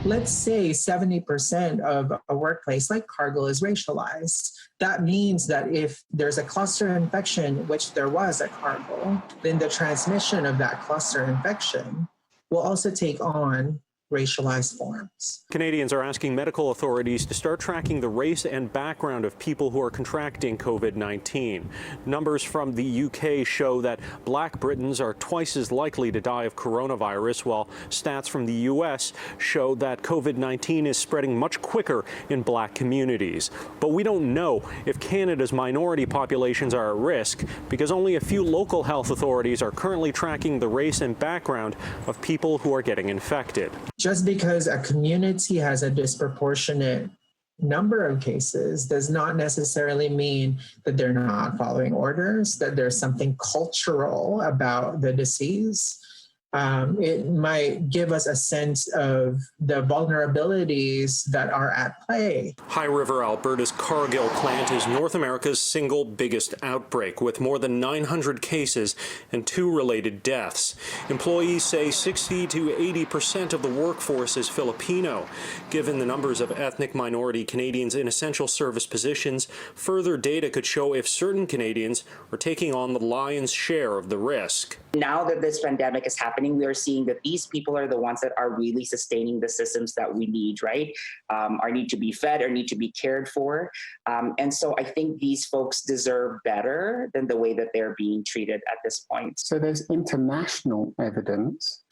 Let's say 70% of a workplace like Cargill is racialized. That means that if there's a cluster infection, which there was at Cargill, then the transmission of that cluster infection will also take on racialized forms. Canadians are asking medical authorities to start tracking the race and background of people who are contracting COVID-19. Numbers from the UK show that Black Britons are twice as likely to die of coronavirus, while stats from the U.S. show that COVID-19 is spreading much quicker in Black communities. But we don't know if Canada's minority populations are at risk because only a few local health authorities are currently tracking the race and background of people who are getting infected. Just because a community has a disproportionate number of cases does not necessarily mean that they're not following orders, that there's something cultural about the disease. It might give us a sense of the vulnerabilities that are at play. High River, Alberta's Cargill plant is North America's single biggest outbreak, with more than 900 cases and 2 related deaths. Employees say 60 to 80% of the workforce is Filipino. Given the numbers of ethnic minority Canadians in essential service positions, further data could show if certain Canadians are taking on the lion's share of the risk. Now that this pandemic is happening, we are seeing that these people are the ones that are really sustaining the systems that we need, right? Our need to be fed, our need to be cared for. And so I think these folks deserve better than the way that they're being treated at this point. So there's international evidence.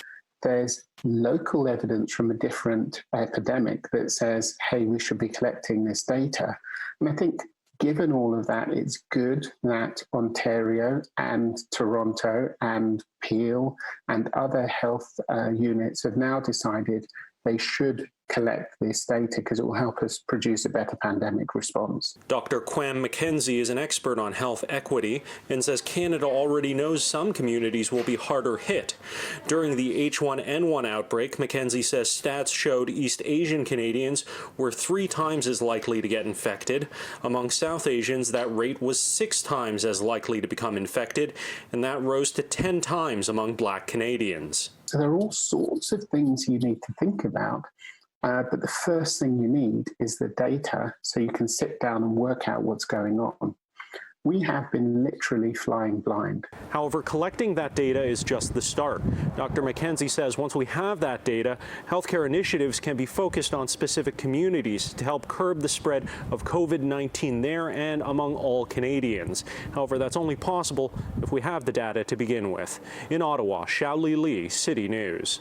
There's local evidence from a different epidemic that says, hey, we should be collecting this data. And I think given all of that, it's good that Ontario and Toronto and Peel and other health units have now decided they should collect this data because it will help us produce a better pandemic response. Dr. Quam McKenzie is an expert on health equity and says Canada already knows some communities will be harder hit. During the H1N1 outbreak, McKenzie says stats showed East Asian Canadians were 3 times as likely to get infected. Among South Asians, that rate was 6 times as likely to become infected, and that rose to 10 times among Black Canadians. So there are all sorts of things you need to think about. But the first thing you need is the data so you can sit down and work out what's going on. We have been literally flying blind. However, collecting that data is just the start. Dr. McKenzie says once we have that data, healthcare initiatives can be focused on specific communities to help curb the spread of COVID-19 there and among all Canadians. However, that's only possible if we have the data to begin with. In Ottawa, Xiaoli Li, City News.